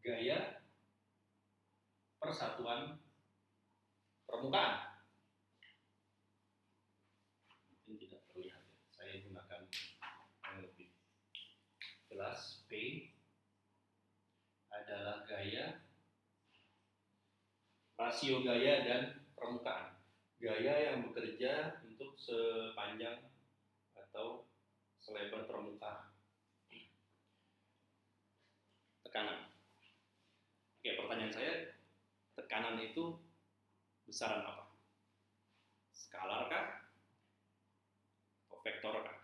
gaya persatuan permukaan. Mungkin tidak terlihat ya. Saya gunakan yang lebih jelas. P adalah gaya, rasio gaya dan permukaan. Gaya yang bekerja untuk sepanjang atau selebar permukaan. Tekanan. Oke, pertanyaan saya, tekanan itu besaran apa? Skalar kah? Atau vektor kah?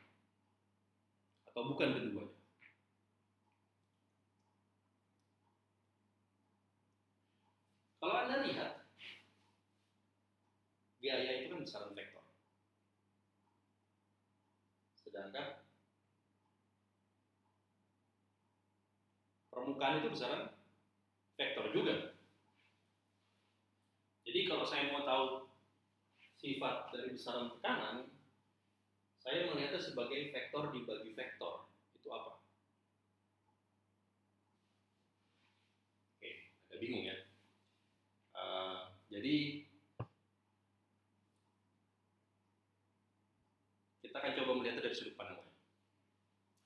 Atau bukan keduanya? Kalau Anda lihat, gaya itu kan besaran vektor. Sedangkan permukaan itu besaran vektor juga. Jadi kalau saya mau tahu sifat dari besaran tekanan, saya melihatnya sebagai vektor dibagi vektor. Itu apa? Oke, agak bingung ya. Jadi kita akan coba melihatnya dari sudut pandang lain.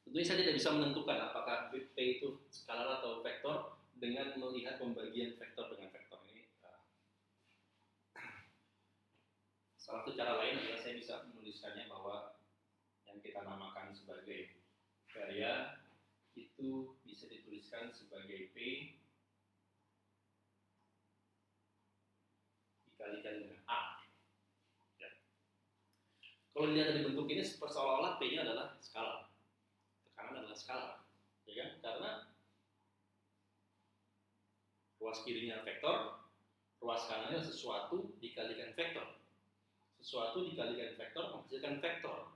Tentunya saya tidak bisa menentukan apakah P itu skalar atau vektor dengan melihat pembagian vektor dengan vektor ini. Salah satu cara lain adalah saya bisa menuliskannya bahwa yang kita namakan sebagai gaya itu bisa dituliskan sebagai P dikalikan dengan A. Ya. Kalau dilihat dari bentuk ini seolah-olah P-nya adalah skalar, tekanan adalah skalar, ya kan? Karena ruas kirinya vektor, ruas kanannya sesuatu dikalikan vektor. Sesuatu dikalikan vektor menghasilkan vektor.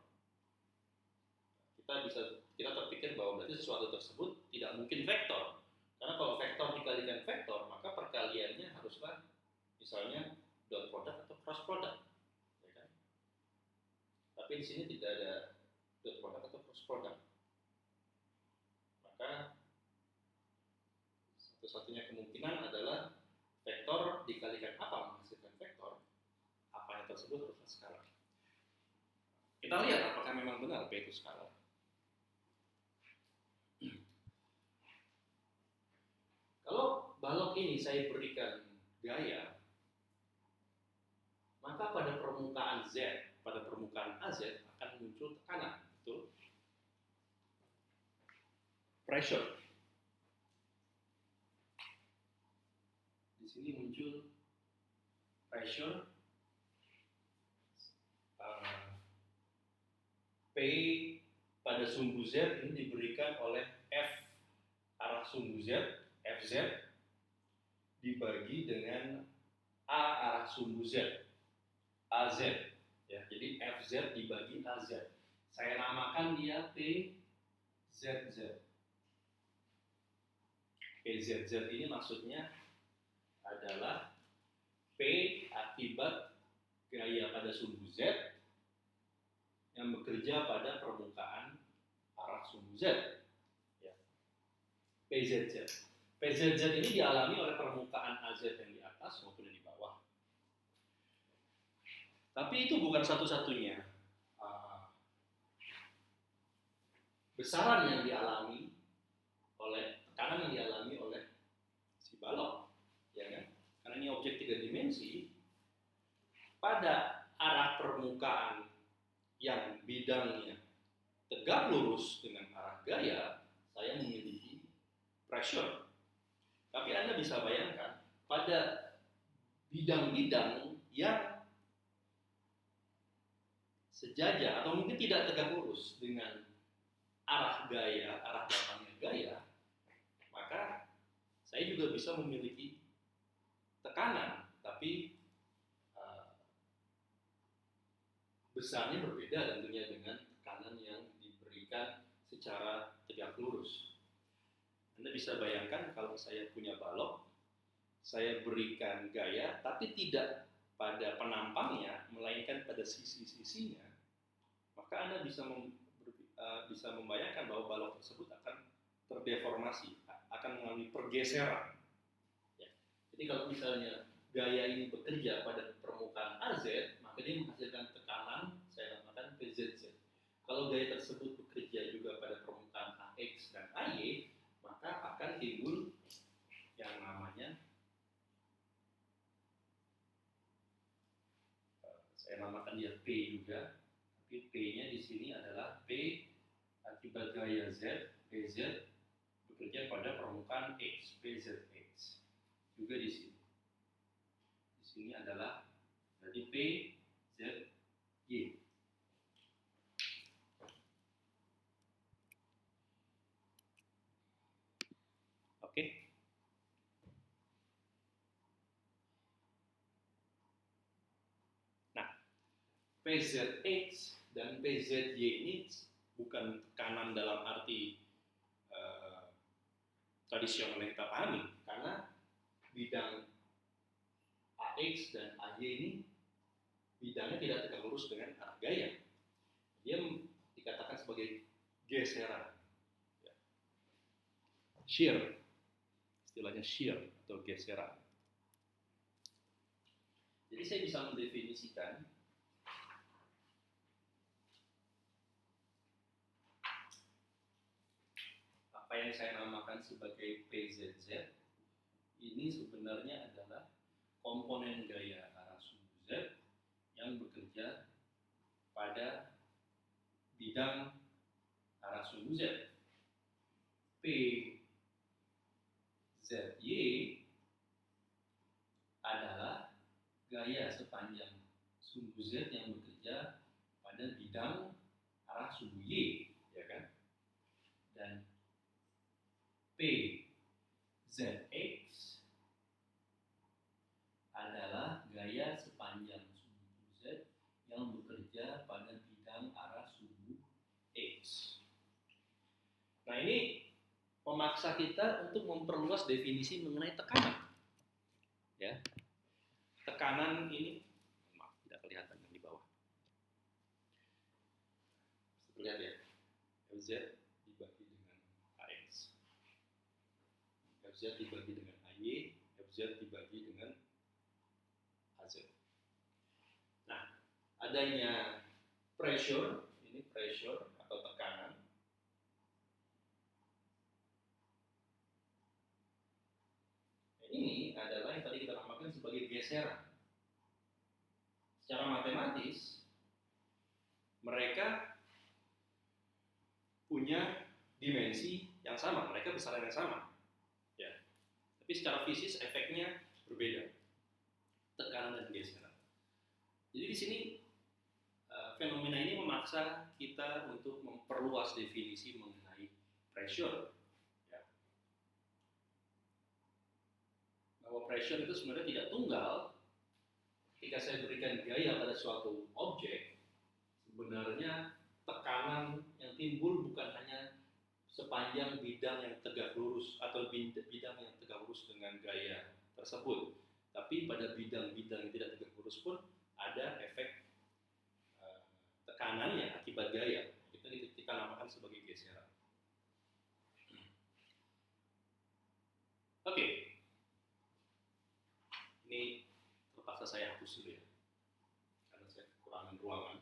Kita terpikir bahwa berarti sesuatu tersebut tidak mungkin vektor. Karena kalau vektor dikalikan vektor, maka perkaliannya haruslah misalnya dot product atau cross product, ya kan? Tapi di sini tidak ada dot product atau cross product. Maka satu-satunya kemungkinan adalah vektor dikalikan apa menghasilkan vektor, apanya tersebut haruslah skalar. Kita lihat apakah memang benar P itu skalar. Kalau balok ini saya berikan gaya, maka pada permukaan Z, pada permukaan AZ akan muncul tekanan, betul? Pressure. Di sini muncul pressure. P pada sumbu Z ini diberikan oleh F arah sumbu Z, Fz, dibagi dengan A arah sumbu Z, AZ. Ya, jadi Fz dibagi AZ. Saya namakan dia PZZ. PZZ ini maksudnya adalah P akibat gaya pada sumbu Z yang bekerja pada permukaan arah sumbu Z. Ya. PZZ. PZZ ini dialami oleh permukaan AZ yang di atas maupun yang di bawah. Tapi itu bukan satu-satunya besaran yang dialami oleh tekanan yang dialami oleh si balok, ya kan? Karena ini objek 3 dimensi, pada arah permukaan yang bidangnya tegak lurus dengan arah gaya, saya memiliki pressure. Tapi Anda bisa bayangkan pada bidang-bidang yang sejajar atau mungkin tidak tegak lurus dengan arah gaya, arah datangnya gaya, maka saya juga bisa memiliki tekanan, tapi besarnya berbeda tentunya dengan tekanan yang diberikan secara tegak lurus. Anda bisa bayangkan kalau saya punya balok, saya berikan gaya, tapi tidak pada penampangnya, melainkan pada sisi-sisinya, maka Anda bisa membayangkan bahwa balok tersebut akan terdeformasi, akan mengalami pergeseran. Ya. Jadi kalau misalnya gaya ini bekerja pada permukaan AZ, maka dia menghasilkan tekanan, saya namakan PZZ. Kalau gaya tersebut bekerja juga pada permukaan AX dan AY, maka akan timbul yang namanya, saya namakan dia P juga, tapi P-nya di sini adalah P akibat gaya Z, PZ bekerja pada permukaan X, PZX. Juga di sini. Di sini adalah berarti P, Z, Y. Oke. Nah, PZX dan PZY ini bukan tekanan dalam arti tradisional yang kita pahami, karena bidang AX dan AY ini bidangnya tidak tegak lurus dengan arah gaya. Dia dikatakan sebagai geseran. Shear, istilahnya shear atau geseran. Jadi saya bisa mendefinisikan apa yang saya namakan sebagai PZZ ini sebenarnya adalah komponen gaya arah sumbu Z yang bekerja pada bidang arah sumbu Z. PZY adalah gaya sepanjang sumbu Z yang bekerja pada bidang arah sumbu Y, ya kan? Dan PZX adalah gaya sepanjang sumbu Z yang bekerja pada bidang arah sumbu X. Nah, ini memaksa kita untuk memperluas definisi mengenai tekanan. Ya. Tekanan ini, maaf, tidak kelihatan yang di bawah. Lihat ya, FZ dibagi dengan AX, FZ dibagi dengan AY, FZ dibagi dengan AZ. Nah, adanya pressure, ini pressure atau tekanan, ini adalah yang tadi kita namakan sebagai geseran. Secara matematis, mereka punya dimensi yang sama, mereka besaran yang sama. Ya. Tapi secara fisis efeknya berbeda. Tekanan dan geseran. Jadi di sini fenomena ini memaksa kita untuk memperluas definisi mengenai pressure. Ya. Bahwa pressure itu sebenarnya tidak tunggal. Ketika saya berikan gaya pada suatu objek, sebenarnya tekanan yang timbul bukan hanya sepanjang bidang yang tegak lurus atau bidang yang tegak lurus dengan gaya tersebut, tapi pada bidang-bidang yang tidak tegak lurus pun ada efek tekanannya akibat gaya. Itu kita namakan sebagai geseran. Oke. Ini terpaksa saya hapus dulu ya, karena saya kekurangan ruangan.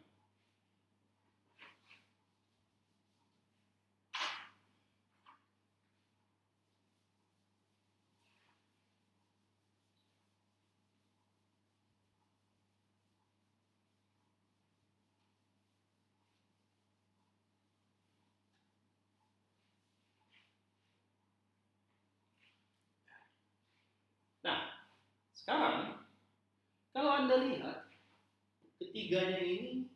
Nah, sekarang kalau Anda lihat ketiganya ini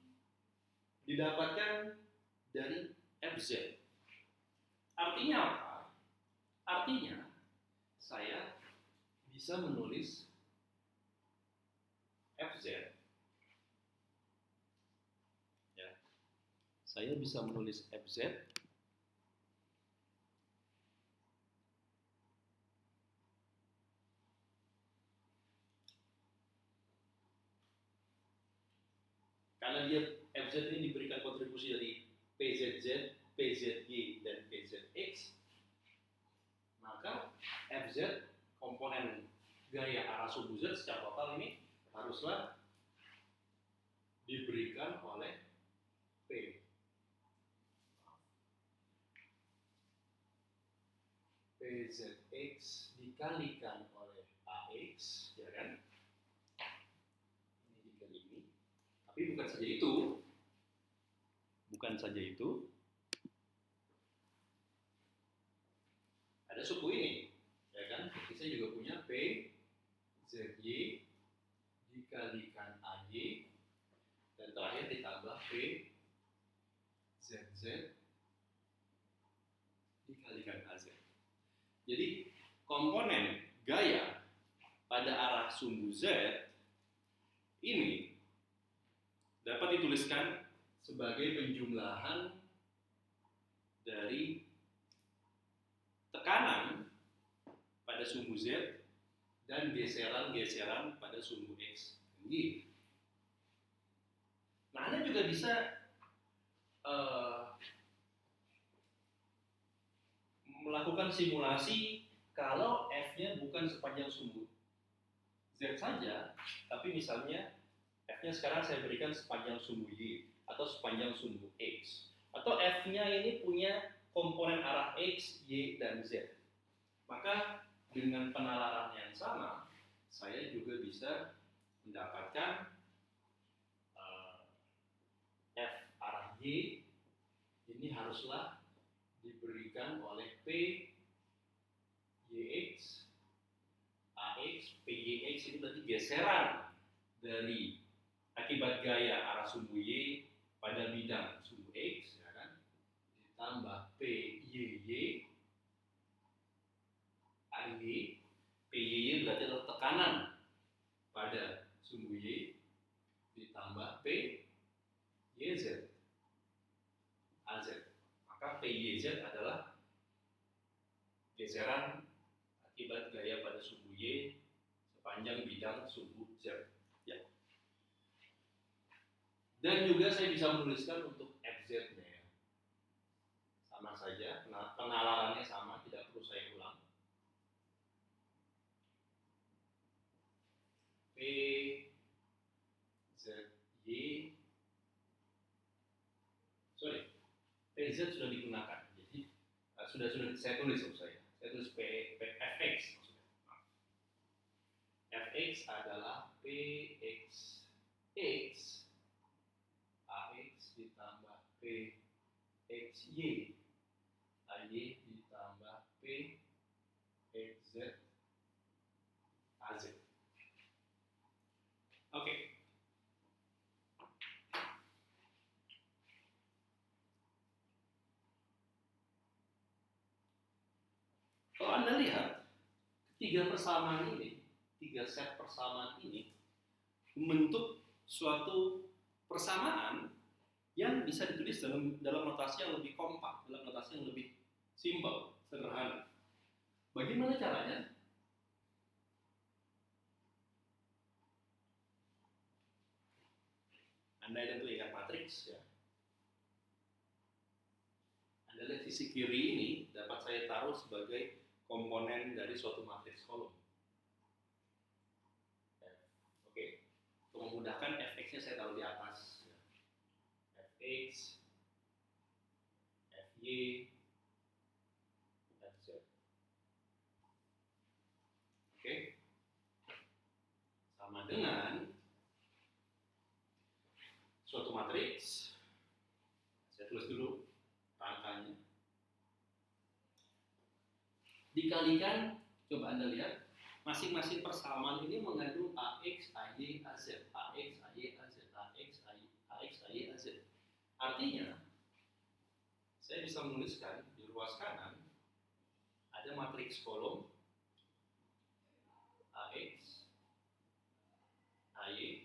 didapatkan dari FZ. Artinya apa? Artinya saya bisa menulis FZ. Ya. Saya bisa menulis FZ karena dia FZ ini diberikan kontribusi dari PZZ, PZY, dan PZX, maka Fz, komponen gaya arah sumbu Z secara total ini haruslah diberikan oleh P. PZX dikalikan oleh AX, ya kan? Ini dikali ini. Tapi bukan saja itu. Bukan saja itu. Ada suku ini, ya kan? Kita juga punya PZY dikalikan AY dan terakhir ditambah PZZ dikalikan AZ. Jadi komponen gaya pada arah sumbu Z ini dapat dituliskan sebagai penjumlahan dari tekanan pada sumbu Z dan geseran-geseran pada sumbu X dan Y. Nah, Anda juga bisa melakukan simulasi kalau F-nya bukan sepanjang sumbu Z saja, tapi misalnya F-nya sekarang saya berikan sepanjang sumbu Y atau sepanjang sumbu X, atau F-nya ini punya komponen arah X, Y, dan Z. Maka dengan penalaran yang sama, saya juga bisa mendapatkan F arah Y ini haruslah diberikan oleh P YX AX. PYX itu berarti geseran dari akibat gaya arah sumbu Y pada bidang sumbu X, ya kan? Ditambah PYY AY. PYY berarti adalah tekanan pada sumbu Y ditambah PYZ AZ. Maka PYZ adalah geseran akibat gaya pada sumbu Y sepanjang bidang sumbu Z. Ya. Dan juga saya bisa menuliskan untuk FZ-nya, ya. Sama saja, penalarannya sama, tidak perlu saya ulang. PZ sudah digunakan, jadi sudah saya tulis saya tulis FX maksudnya. FX adalah PX X AX ditambah PXY AY ditambah PXZ AZ. Oke. Kalau Anda lihat tiga set persamaan ini membentuk suatu persamaan yang bisa ditulis dalam notasi yang lebih kompak, dalam notasi yang lebih simpel, sederhana. Bagaimana caranya? Anda tentu ingat matriks, ya. Anda lihat sisi kiri ini dapat saya taruh sebagai komponen dari suatu matriks kolom. Ya. Oke, untuk memudahkan fx-nya saya taruh di atas. Ya. Fx, Fy, Fz. Oke, sama dengan suatu matriks. Saya tulis dulu rangkanya. Dikalikan, coba Anda lihat, masing-masing persamaan ini mengandung AX, AY, AZ, AX, AY, AZ, AX, AY, AX, AY, AZ. Artinya, saya bisa menuliskan di ruas kanan ada matriks kolom AX, AY,